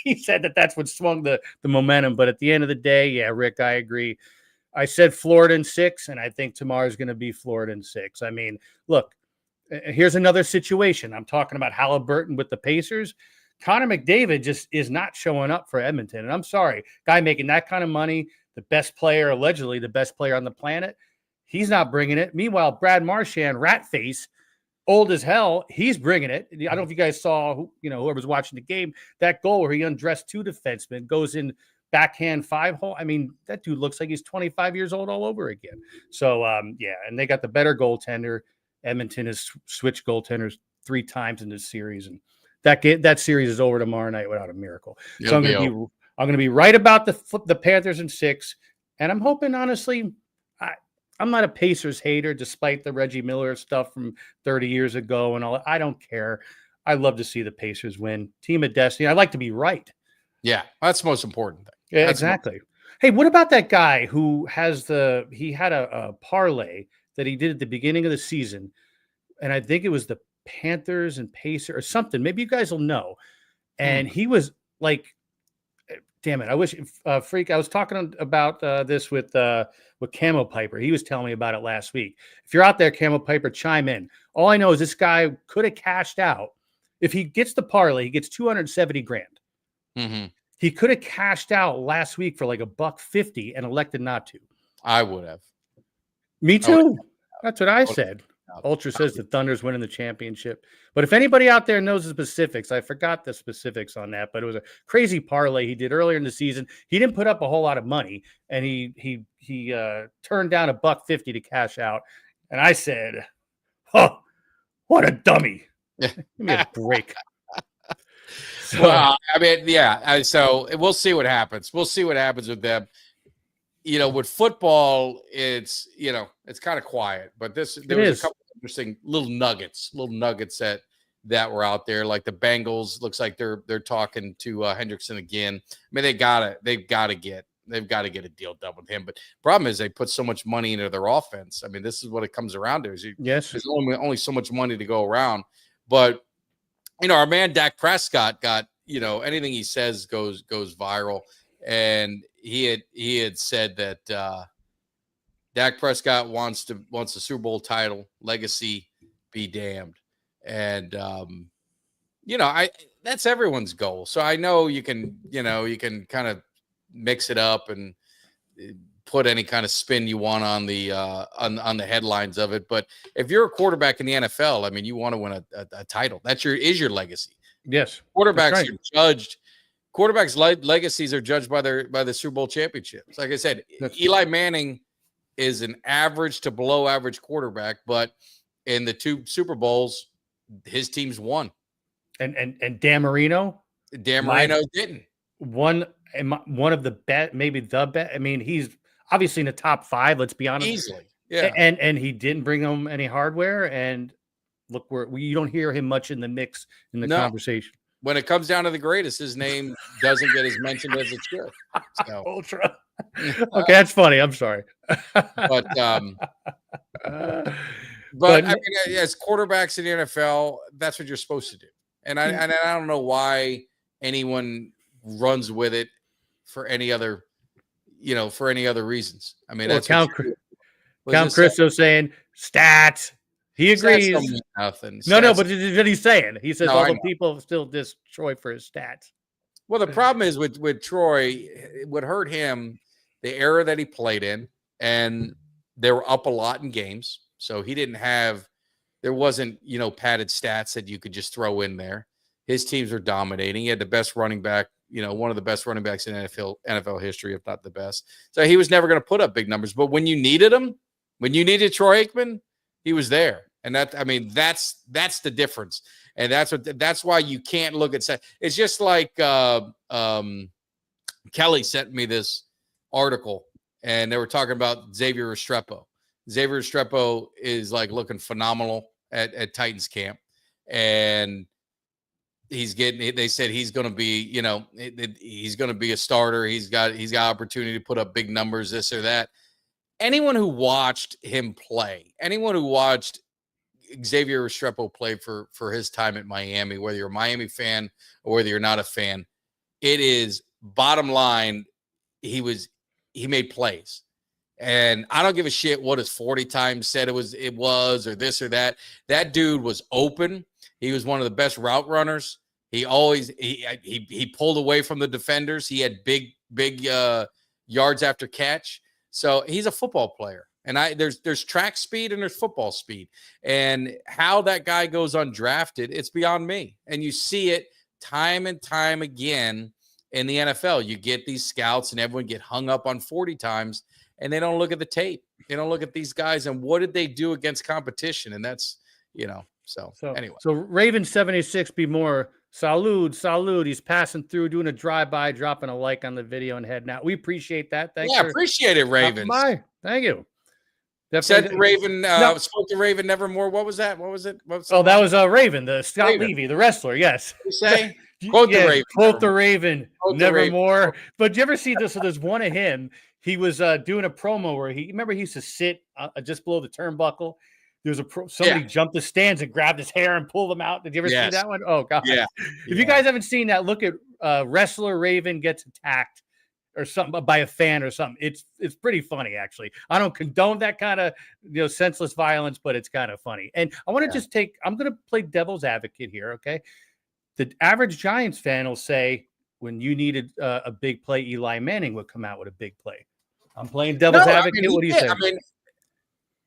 he said that's what swung the momentum. But at the end of the day, yeah, Rick, I agree. I said Florida in 6, and I think tomorrow's going to be Florida in 6. I mean, look, here's another situation. I'm talking about Halliburton with the Pacers. Connor McDavid just is not showing up for Edmonton. And I'm sorry, guy making that kind of money, the best player, allegedly the best player on the planet, he's not bringing it. Meanwhile, Brad Marchand, rat face, old as hell, he's bringing it. I don't know if you guys saw, whoever was watching the game, that goal where he undressed 2 defensemen, goes in backhand 5-hole. I mean, that dude looks like he's 25 years old all over again. So, yeah, and they got the better goaltender. Edmonton has switched goaltenders 3 times in this series, and that series is over tomorrow night without a miracle. So I'm going to be right about the Panthers in 6, and I'm hoping, honestly, I'm not a Pacers hater, despite the Reggie Miller stuff from 30 years ago and all. I don't care. I love to see the Pacers win. Team of destiny. I like to be right. Yeah, that's the most important thing. Yeah, exactly. Hey, what about that guy who had a parlay that he did at the beginning of the season, and I think it was the Panthers and Pacers or something. Maybe you guys will know. And he was like, damn it, I wish Freak. I was talking about this with Camo Piper. He was telling me about it last week. If you're out there, Camo Piper, chime in. All I know is this guy could have cashed out. If he gets the parlay, he gets $270,000. Mm-hmm. He could have cashed out last week for like $150 and elected not to. I would have. Me too. That's what I said. Ultra says the Thunder's winning the championship. But if anybody out there knows the specifics, I forgot the specifics on that, but it was a crazy parlay he did earlier in the season. He didn't put up a whole lot of money, and he turned down $150 to cash out. And I said, "Oh, what a dummy! Give me a break." So, well, I mean, yeah. So we'll see what happens. We'll see what happens with them. With football, it's kind of quiet, but there was a couple of interesting little nuggets that were out there. Like the Bengals, looks like they're talking to Hendrickson again. I mean, they've got to get a deal done with him. But problem is they put so much money into their offense. I mean, this is what it comes around to. There's only so much money to go around. But our man Dak Prescott got anything he says goes viral. And he had said that Dak Prescott wants a Super Bowl title, legacy be damned. And that's everyone's goal. So I know you can kind of mix it up and put any kind of spin you want on the on the headlines of it. But if you're a quarterback in the NFL, I mean, you want to win a title. That's your legacy. Yes, quarterbacks are judged. Quarterbacks' legacies are judged by the Super Bowl championships. Like I said, Eli Manning is an average to below average quarterback, but in the 2 Super Bowls, his teams won. And Dan Marino didn't. One of the best, maybe the best. I mean, he's obviously in the top 5. Let's be honest, easily. Yeah, and he didn't bring them any hardware. And look, you don't hear him much in the mix in the conversation. When it comes down to the greatest, his name doesn't get as mentioned as it should. So. Ultra. Okay, that's funny. I'm sorry. But I mean, as quarterbacks in the NFL, that's what you're supposed to do. And I don't know why anyone runs with it for any other reasons. I mean, that's Count Christo saying stats. He agrees. Nothing. No, but what he's saying. He says all the people still diss Troy for his stats. Well, the problem is with Troy, it would hurt him the era that he played in, and they were up a lot in games. So there wasn't, padded stats that you could just throw in there. His teams were dominating. He had the best running back, one of the best running backs in NFL history, if not the best. So he was never going to put up big numbers. But when you needed him, when you needed Troy Aikman, he was there. And that's the difference. And that's why you can't look at it's just like Kelly sent me this article and they were talking about Xavier Restrepo. Xavier Restrepo is like looking phenomenal at Titans camp. And they said he's going to be, he's going to be a starter. He's got opportunity to put up big numbers, this or that. Anyone who watched him play, anyone who watched Xavier Restrepo play for his time at Miami, whether you're a Miami fan or whether you're not a fan, it is bottom line. He made plays. And I don't give a shit what his 40 times said it was or this or that. That dude was open. He was one of the best route runners. He pulled away from the defenders. He had big yards after catch. So he's a football player. And there's track speed and there's football speed. And how that guy goes undrafted, it's beyond me. And you see it time and time again in the NFL. You get these scouts and everyone get hung up on 40 times. And they don't look at the tape. They don't look at these guys and what did they do against competition? And that's, so anyway. So Raven 76 be more salud. He's passing through, doing a drive-by, dropping a like on the video and heading out. We appreciate that. Thanks. Yeah, appreciate it, Ravens. Bye. Thank you. Said Raven, spoke to Raven Nevermore. What was that? What was it? That was Raven, the Scott Levy, the wrestler. Yes. You say? Quote the Raven. Quote the Raven. Nevermore. But you ever see this? So there's one of him. He was doing a promo where he used to sit just below the turnbuckle. There was somebody jumped the stands and grabbed his hair and pulled him out. Did you ever see that one? Oh God! Yeah. If you guys haven't seen that, look at wrestler Raven gets attacked or something by a fan or something. It's pretty funny actually. I don't condone that kind of senseless violence, but it's kind of funny. And I want to I'm going to play devil's advocate here. Okay, the average Giants fan will say when you needed a big play, Eli Manning would come out with a big play. I'm playing devil's advocate. What do you think?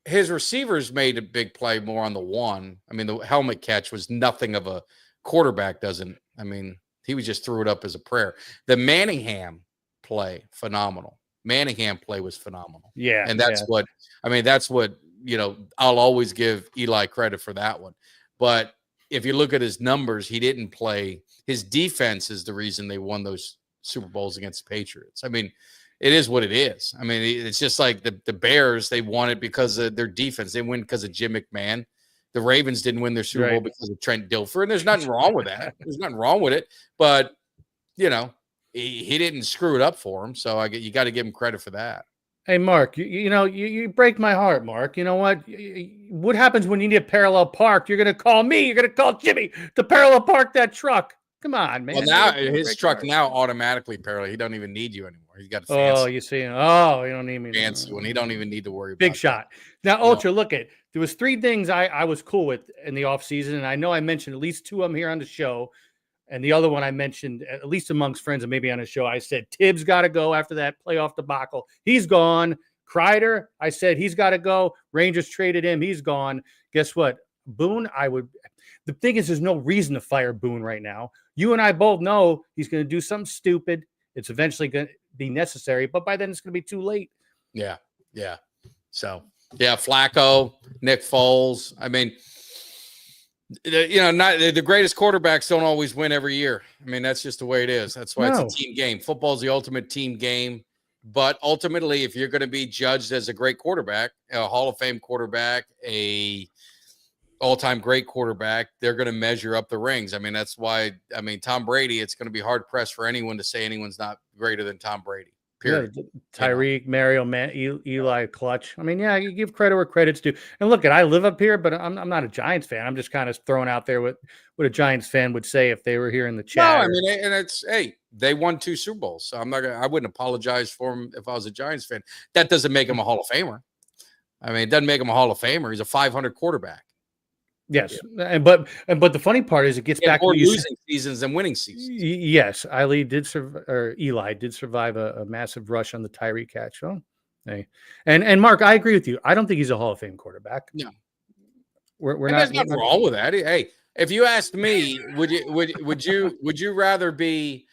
His receivers made a big play more on the one. The helmet catch was nothing of a quarterback doesn't. He was just threw it up as a prayer. The Manningham play, phenomenal. Manningham play was phenomenal. Yeah. And that's what I'll always give Eli credit for that one. But if you look at his numbers, he didn't play. His defense is the reason they won those Super Bowls against the Patriots. It is what it is. It's just like the Bears, they won it because of their defense. They win because of Jim McMahon. The Ravens didn't win their Super Bowl because of Trent Dilfer. And there's nothing wrong with that. There's nothing wrong with it. But, he didn't screw it up for him. So you got to give him credit for that. Hey, Mark, you break my heart, Mark. You know what? What happens when you need a parallel park? You're going to call me. You're going to call Jimmy to parallel park that truck. Come on, man. Well, now his truck now automatically parallel. He don't even need you anymore. He's got a fancy. Oh, you see. Oh, you don't need me. Fancy one. He don't even need to worry about big shot. Now, Ultra, look there was 3 things I was cool with in the offseason, and I know I mentioned at least 2 of them here on the show. And the other one I mentioned, at least amongst friends and maybe on a show, I said Tibbs got to go after that playoff debacle. He's gone. Kreider, I said he's got to go. Rangers traded him. He's gone. Guess what? Boone, the thing is, there's no reason to fire Boone right now. You and I both know he's going to do something stupid. It's eventually going to be necessary, but by then it's going to be too late. Yeah. Yeah. So, Flacco, Nick Foles. The greatest quarterbacks don't always win every year. That's just the way it is. That's why it's a team game. Football's the ultimate team game. But ultimately, if you're going to be judged as a great quarterback, a Hall of Fame quarterback, a all-time great quarterback, they're going to measure up the rings. That's why, Tom Brady, it's going to be hard-pressed for anyone to say anyone's not greater than Tom Brady. Period. Tyreek, Mario, Eli, Clutch. You give credit where credit's due. And look, I live up here, but I'm not a Giants fan. I'm just kind of throwing out there what a Giants fan would say if they were here in the chat. No, and they won 2 Super Bowls, so I wouldn't apologize for them if I was a Giants fan. That doesn't make him a Hall of Famer. It doesn't make him a Hall of Famer. He's a 500 quarterback. Yes, but the funny part is it gets back to losing seasons and winning seasons. Yes, Eli did survive a massive rush on the Tyreek catch. Oh, hey, and Mark, I agree with you. I don't think he's a Hall of Fame quarterback. No, we're not. There's nothing wrong with that. Hey, if you asked me, would you rather be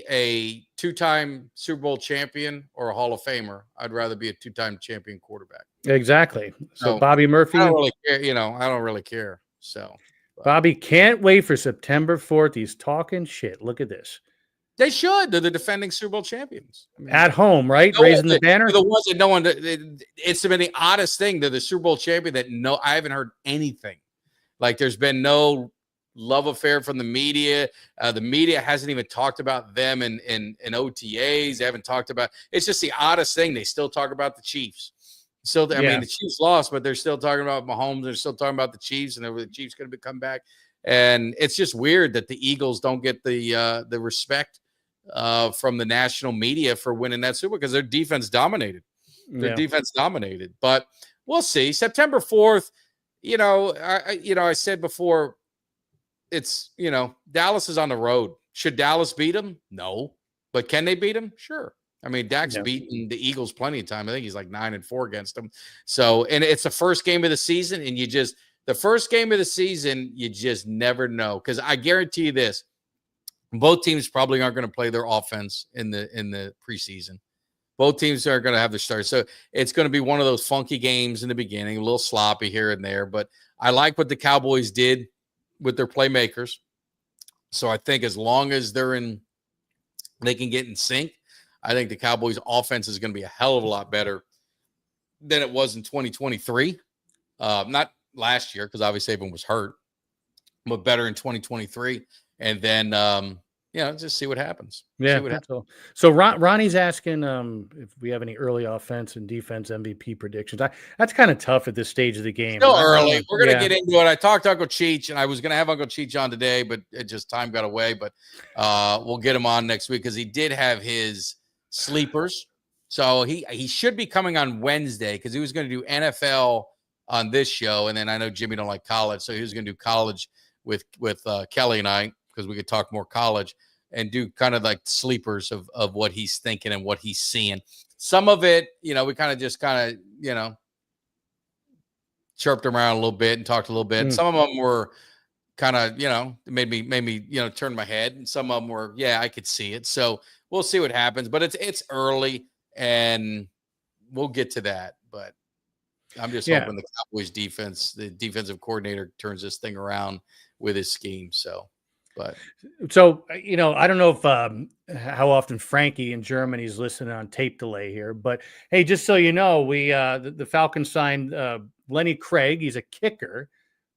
a 2 two-time Super Bowl champion or a Hall of Famer. I'd rather be a two-time champion quarterback. Exactly. So So, Bobby Murphy, I don't really care. I don't really care. So Bobby can't wait for September 4th. He's talking shit. Look at this. they should. They're the defending Super Bowl champions. I mean, At home, right? no Raising one- the banner. The ones that no one. It's been the oddest thing. They're the Super Bowl champion that I haven't heard anything. Like there's been no love affair from the media. The media hasn't even talked about them in OTAs. They haven't talked about. It's just the oddest thing. They still talk about the Chiefs. So I mean, the Chiefs lost, but they're still talking about Mahomes. They're still talking about the Chiefs, and the Chiefs going to come back. And it's just weird that the Eagles don't get the respect from the national media for winning that Super Bowl because their defense dominated. Their defense dominated. But we'll see. September 4th. I said before, it's Dallas is on the road. Should Dallas beat them? No, but can they beat them? Sure. I mean, Dak's beaten the Eagles plenty of time. I think he's like 9-4 against them. So, and it's the first game of the season, and the first game of the season, you just never know. Because I guarantee you this, both teams probably aren't going to play their offense in the preseason. Both teams are going to have their start. So it's going to be one of those funky games in the beginning, a little sloppy here and there. But I like what the Cowboys did with their playmakers. So I think as long as they can get in sync, I think the Cowboys offense is going to be a hell of a lot better than it was in 2023. Not last year, because obviously everyone was hurt, but better in 2023. And then, just see what happens. Yeah. See what happens. So Ronnie's asking if we have any early offense and defense MVP predictions. That's kind of tough at this stage of the game. Still early. We're going to get into it. I talked to Uncle Cheech, and I was going to have Uncle Cheech on today, but time got away. But we'll get him on next week because he did have his sleepers. So he should be coming on Wednesday because he was going to do NFL on this show, and then I know Jimmy don't like college, so he was going to do college with Kelly and I because we could talk more college and do kind of like sleepers of what he's thinking and what he's seeing. Some of it, we kind of chirped around a little bit and talked a little bit. Some of them were kind of, made me turn my head. And some of them were, I could see it. So we'll see what happens, but it's early and we'll get to that. But I'm just hoping the Cowboys defense, the defensive coordinator turns this thing around with his scheme. So I don't know if how often Frankie in Germany is listening on tape delay here, but hey, just so you know, we the Falcons signed Lenny Craig. He's a kicker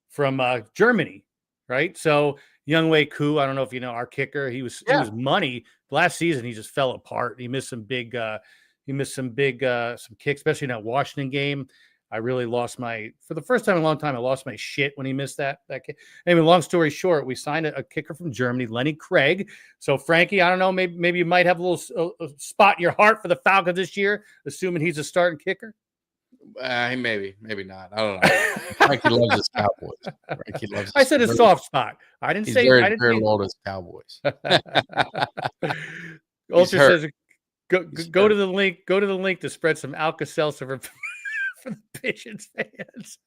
from Germany, right? So Younghoe Koo, I don't know if you know our kicker. He was money last season. He just fell apart. He missed some big some kicks, especially in that Washington game. I really for the first time in a long time, I lost my shit when he missed that kick. Anyway, long story short, we signed a kicker from Germany, Lenny Craig. So, Frankie, I don't know, maybe you might have a little spot in your heart for the Falcons this year, assuming he's a starting kicker. Maybe not. I don't know. Frankie loves his Cowboys. I said a soft spot. I didn't say. I didn't very low to his Cowboys. Ultra says, "Go to the link. Go to the link to spread some Alka-Seltzer for the Pigeons fans."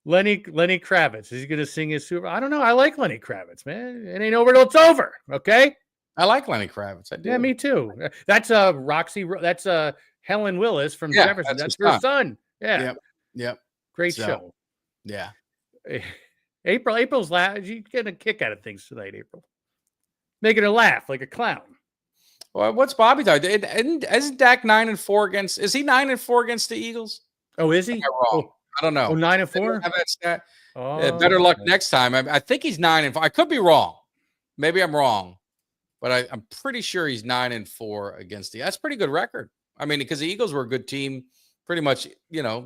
Lenny Kravitz. Is he going to sing his Super? I don't know. I like Lenny Kravitz, man. It ain't over till it's over. Okay. I like Lenny Kravitz. I do. Yeah, me too. That's Roxy. That's Helen Willis from Jefferson. That's her son. Yeah. Yep. Great show. Yeah. April's you getting a kick out of things tonight, April. Making her laugh like a clown. Well, what's Bobby doing? Isn't Dak 9-4 against? Is he 9-4 against the Eagles? Oh, is he? Am I wrong? I don't know. 9-4. Have that stat. Better luck next time. I think he's 9-4. I could be wrong. Maybe I'm wrong, but I'm pretty sure he's 9-4 against the. That's a pretty good record. I mean, because the Eagles were a good team, pretty much.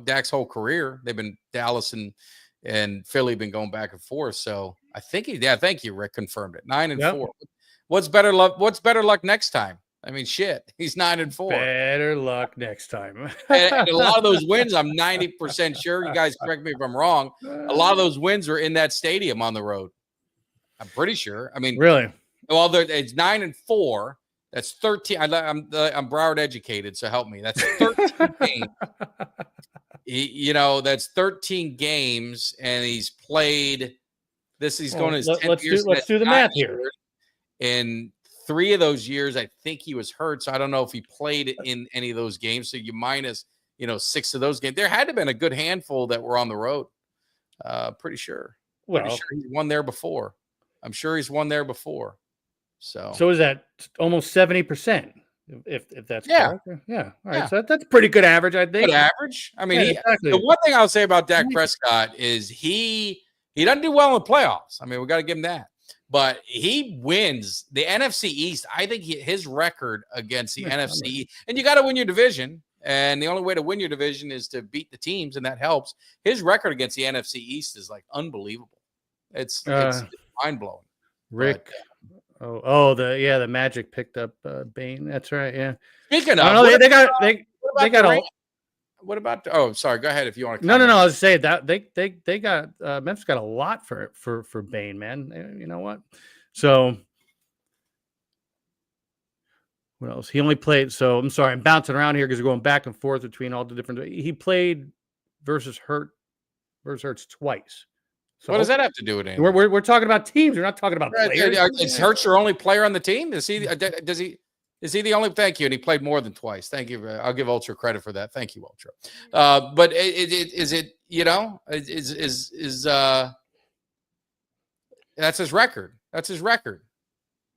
Dak's whole career. They've been Dallas and Philly been going back and forth. So I think thank you, Rick. Confirmed it. 9-4. Yep. What's better luck next time? I mean, shit, he's 9-4. Better luck next time. and a lot of those wins, I'm 90% sure. You guys correct me if I'm wrong. A lot of those wins were in that stadium on the road. I'm pretty sure. I mean, really? Well, it's 9-4. That's 13. I'm Broward educated, so help me. That's 13 games. That's 13 games, and he's played. He's going his 10 years. Let's do the math here. In 3 of those years, I think he was hurt. So I don't know if he played in any of those games. So you minus, 6 of those games. There had to have been a good handful that were on the road. Pretty sure. Pretty Well, sure he's won there before. I'm sure he's won there before. So is that almost 70%? If that's Yeah. correct. Yeah. All right. Yeah. So that's pretty good average, I think. good average. I mean, Yeah, exactly. the one thing I'll say about Dak Prescott is he doesn't do well in playoffs. I mean, we got to give him that. But he wins the NFC East. I think his record against the NFC, and you got to win your division. And the only way to win your division is to beat the teams, and that helps. His record against the NFC East is like unbelievable. It's mind blowing. Rick. The Magic picked up Bane. That's right. Yeah. Speaking I of, don't know, they got Durant? What about? Oh, sorry. Go ahead if you want to. No. I was saying that they got Memphis got a lot for Bane, man. You know what? So what else? He only played. So I'm sorry, I'm bouncing around here because we're going back and forth between all the different. He played versus Hurts twice. So What does that have to do with anything? we're talking about teams. We're not talking about players. Is Hurts your only player on the team? Is he the only? Thank you. And he played more than twice. Thank you. I'll give Ultra credit for that. Thank you, Ultra. But is it that's his record. That's his record.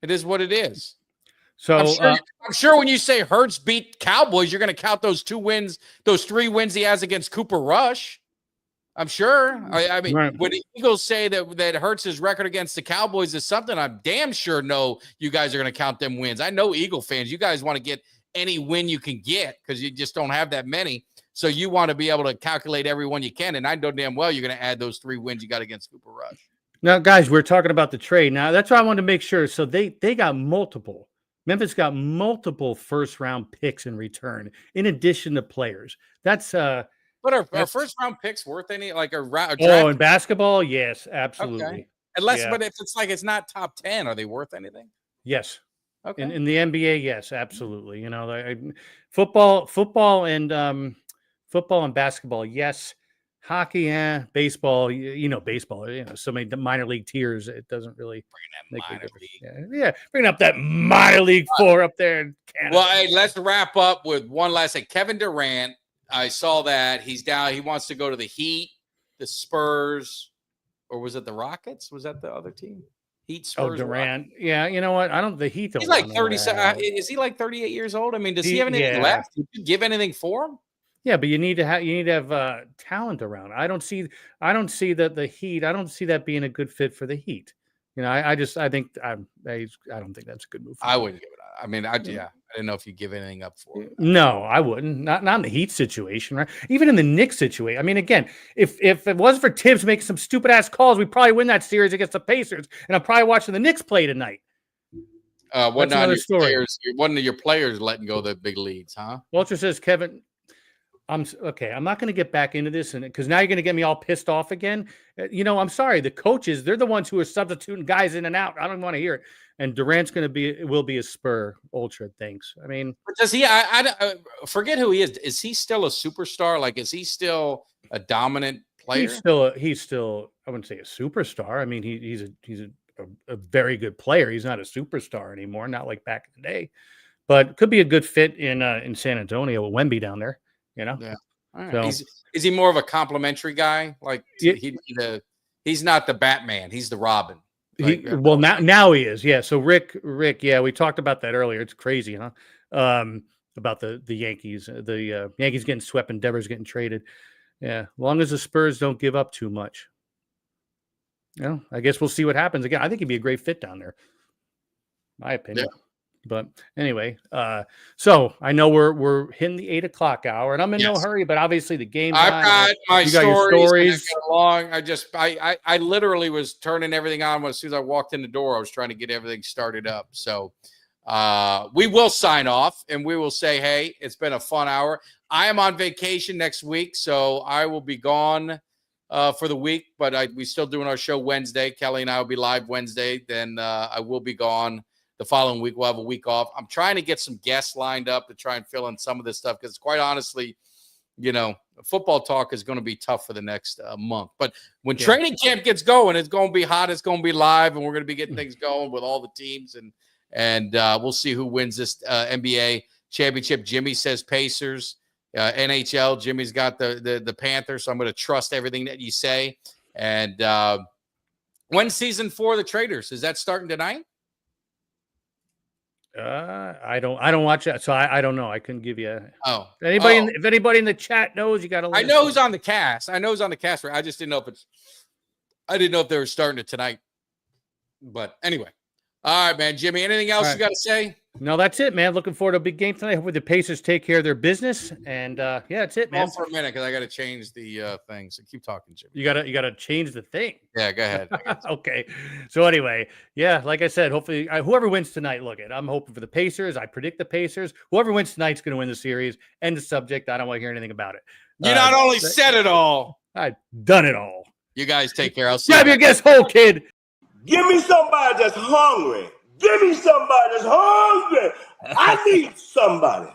It is what it is. So I'm sure when you say Hurts beat Cowboys, you're going to count those 2 wins, those 3 wins he has against Cooper Rush. I'm sure. I mean, right. When the Eagles say that Hurts' record against the Cowboys is something, I'm damn sure know you guys are going to count them wins. I know Eagle fans, you guys want to get any win you can get because you just don't have that many. So you want to be able to calculate every one you can. And I know damn well you're going to add those 3 wins you got against Cooper Rush. Now, guys, we're talking about the trade. Now, that's why I wanted to make sure. So they got multiple. Memphis got multiple first-round picks in return, in addition to players. That's But are first round picks worth any like a draft? in basketball, yes, absolutely. Okay. Unless, but if it's like it's not top 10, are they worth anything? Yes. Okay. In the NBA, yes, absolutely. You know, football and basketball, yes. Hockey, baseball, baseball, so many minor league tiers. It doesn't really make a difference. Yeah, bring up that minor league 4 up there in Canada. Well, hey, let's wrap up with one last thing. Kevin Durant, I saw that he's down. He wants to go to the Heat, the Spurs, or was it the Rockets? Was that the other team? Heat, Spurs, Durant. Rockets. Yeah, you know what? I don't. The Heat. He's like 37. Is he like 38 years old? I mean, does he have anything left? Did you give anything for him? Yeah, but you need to have talent around. I don't see that the Heat. I don't see that being a good fit for the Heat. I think I don't think that's a good move. I wouldn't give it up. I mean, I didn't know if you give anything up for it. No, I wouldn't. Not in the Heat situation, right? Even in the Knicks situation. I mean, again, if it wasn't for Tibbs making some stupid ass calls, we'd probably win that series against the Pacers. And I'm probably watching the Knicks play tonight. Wasn't your players letting go the big leads, huh? Walter says, Kevin, I'm not going to get back into this because now you're going to get me all pissed off again. I'm sorry. The coaches, they're the ones who are substituting guys in and out. I don't want to hear it. And Durant's will be a Spur. Ultra thinks. I mean, but does he? I forget who he is. Is he still a superstar? Like, is he still a dominant player? He's still. I wouldn't say a superstar. I mean, he's a very good player. He's not a superstar anymore. Not like back in the day, but could be a good fit in San Antonio with Wemby down there. Yeah. All right. So, is he more of a complimentary guy? Like he's not the Batman. He's the Robin. Now he is. Yeah. So Rick. Yeah, we talked about that earlier. It's crazy, huh? About the Yankees. The Yankees getting swept and Devers getting traded. Yeah. As long as the Spurs don't give up too much. I guess we'll see what happens again. I think he'd be a great fit down there. My opinion. Yeah. But anyway, so I know we're hitting the 8:00 hour, and I'm in no hurry. But obviously, the game. I've got my stories. Along, I literally was turning everything on as soon as I walked in the door. I was trying to get everything started up. So we will sign off, and we will say, hey, it's been a fun hour. I am on vacation next week, so I will be gone for the week. But we're still doing our show Wednesday. Kelly and I will be live Wednesday. Then I will be gone. The following week, we'll have a week off. I'm trying to get some guests lined up to try and fill in some of this stuff because quite honestly, football talk is going to be tough for the next month. But when training camp gets going, it's going to be hot. It's going to be live, and we're going to be getting things going with all the teams and we'll see who wins this NBA championship. Jimmy says Pacers. NHL, Jimmy's got the Panthers, so I'm going to trust everything that you say. And when's season 4 of the Traders? Is that starting tonight? I don't watch it, so I don't know. I couldn't give you. Oh, if anybody in the chat knows, you got to. I know who's on the cast. I just didn't know if it's. I didn't know if they were starting it tonight. But anyway, all right, man, Jimmy. Anything else you got to say? No, that's it, man. Looking forward to a big game tonight. Hopefully the Pacers take care of their business. And yeah, that's it, man. Hold for a minute because I got to change the thing. So keep talking, Jimmy. You gotta change the thing. Yeah, go ahead. Okay. So anyway, yeah, like I said, hopefully whoever wins tonight, I'm hoping for the Pacers. I predict the Pacers. Whoever wins tonight's going to win the series. End of subject. I don't want to hear anything about it. You not only said it all. I've done it all. You guys take care. I'll see Grab you. your guess hole, kid. Give me somebody that's hungry. Give me somebody that's hungry. I need somebody.